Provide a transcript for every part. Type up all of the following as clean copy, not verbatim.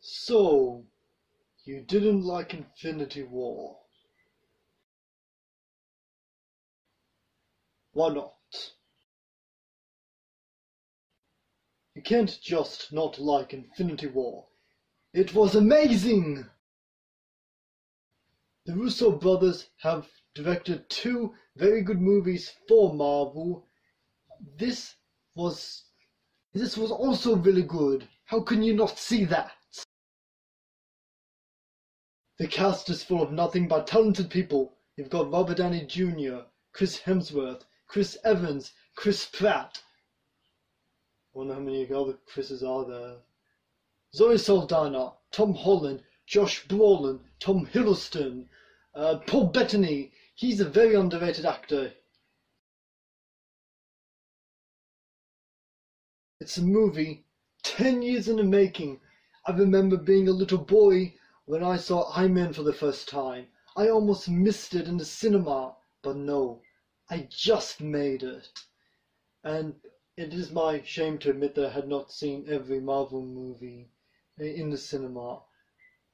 So, you didn't like Infinity War. Why not? You can't just not like Infinity War. It was amazing! The Russo brothers have directed two very good movies for Marvel. This was also really good. How can you not see that? The cast is full of nothing but talented people. You've got Robert Downey Jr., Chris Hemsworth, Chris Evans, Chris Pratt. I wonder how many other Chris's are there. Zoe Saldana, Tom Holland, Josh Brolin, Tom Hiddleston, Paul Bettany. He's a very underrated actor. It's a movie 10 years in the making. I remember being a little boy when I saw Iron Man for the first time. I almost missed it in the cinema, but no, I just made it. And it is my shame to admit that I had not seen every Marvel movie in the cinema.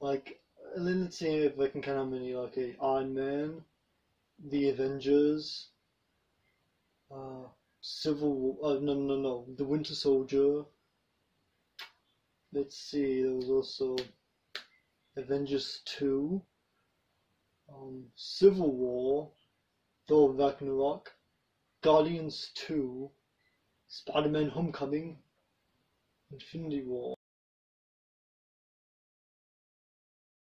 Like, let's see if I can count how many. Okay, Iron Man, the Avengers, Civil War, no, the Winter Soldier. Let's see, there was also Avengers 2, Civil War, Thor Ragnarok, Guardians 2, Spider-Man Homecoming, Infinity War.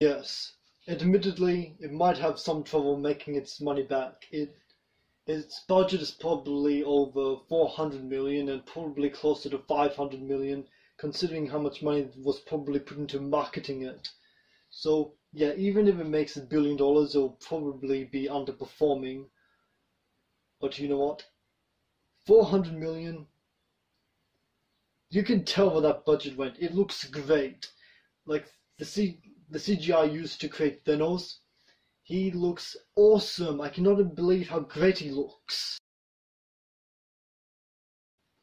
Yes, admittedly, it might have some trouble making its money back. Its budget is probably over 400 million and probably closer to 500 million, considering how much money was probably put into marketing it. So, yeah, even if it makes $1 billion, it'll probably be underperforming. But you know what? 400 million? You can tell where that budget went. It looks great. Like, the CGI used to create Thanos, he looks awesome. I cannot believe how great he looks.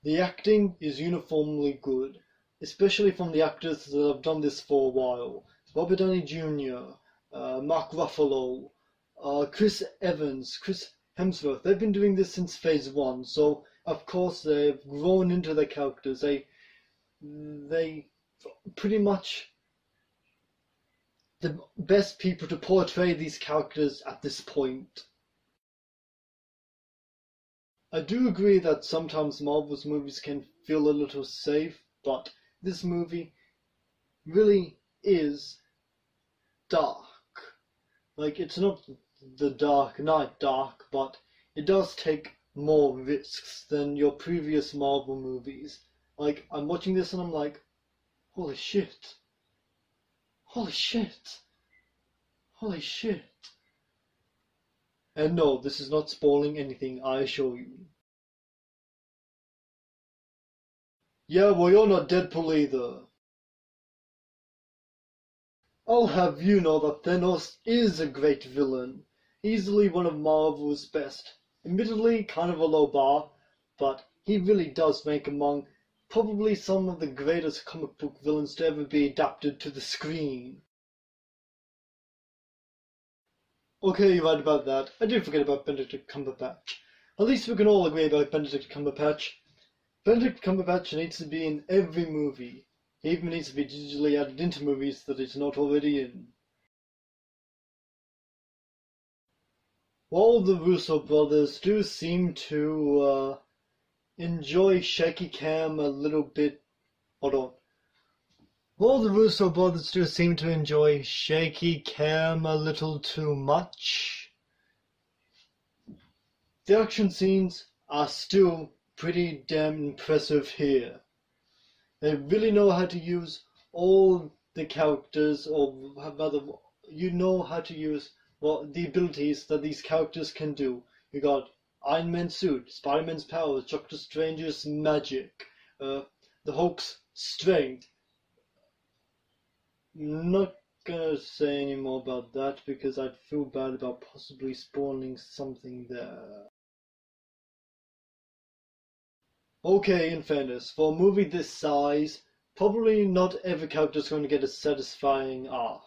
The acting is uniformly good, especially from the actors that have done this for a while. Robert Downey Jr., Mark Ruffalo, Chris Evans, Chris Hemsworth. They've been doing this since Phase 1, so of course they've grown into their characters. They pretty much the best people to portray these characters at this point. I do agree that sometimes Marvel's movies can feel a little safe, but this movie really is dark. Like, it's not the Dark Knight dark, but it does take more risks than your previous Marvel movies. Like, I'm watching this and I'm like, holy shit. Holy shit. Holy shit. And no, this is not spoiling anything, I assure you. Yeah, well, you're not Deadpool either. I'll have you know that Thanos is a great villain. Easily one of Marvel's best. Admittedly, kind of a low bar, but he really does rank among probably some of the greatest comic book villains to ever be adapted to the screen. Okay, you're right about that. I did forget about Benedict Cumberbatch. At least we can all agree about Benedict Cumberbatch. Benedict Cumberbatch needs to be in every movie. He even needs to be digitally added into movies that he's not already in. While the Russo brothers do seem to enjoy shaky cam a little bit... Hold on. While the Russo brothers do seem to enjoy shaky cam a little too much, the action scenes are still pretty damn impressive here. They really know how to use all the characters, or rather, you know how to use the abilities that these characters can do. You got Iron Man's suit, Spider-Man's powers, Doctor Strange's magic, the Hulk's strength. I'm not gonna say any more about that because I'd feel bad about possibly spoiling something there. Okay, in fairness, for a movie this size, probably not every character is going to get a satisfying arc.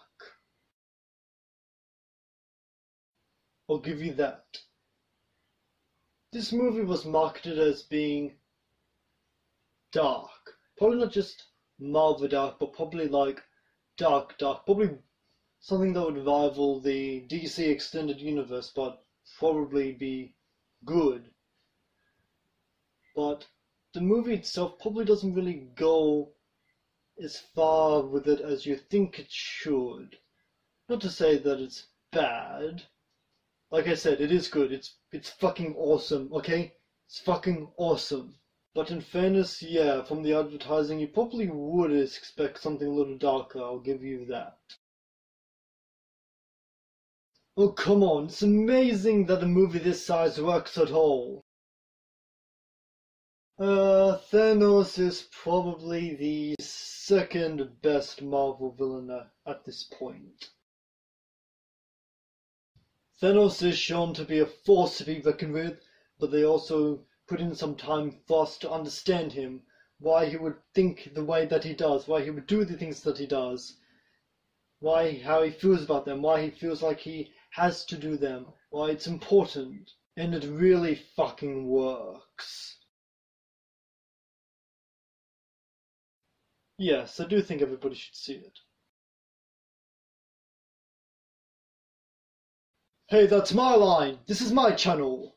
I'll give you that. This movie was marketed as being dark. Probably not just Marvel dark, but probably like dark. Probably something that would rival the DC Extended Universe, but probably be good. But the movie itself probably doesn't really go as far with it as you think it should. Not to say that it's bad. Like I said, it is good. It's fucking awesome, okay? It's fucking awesome. But in fairness, yeah, from the advertising, you probably would expect something a little darker, I'll give you that. Oh, come on, it's amazing that a movie this size works at all. Thanos is probably the second best Marvel villain at this point. Thanos is shown to be a force to be reckoned with, but they also put in some time for us to understand him, why he would think the way that he does, why he would do the things that he does, how he feels about them, why he feels like he has to do them, why it's important, and it really fucking works. Yes, I do think everybody should see it. Hey, that's my line! This is my channel!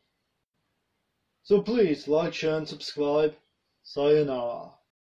So please like, share and subscribe. Sayonara.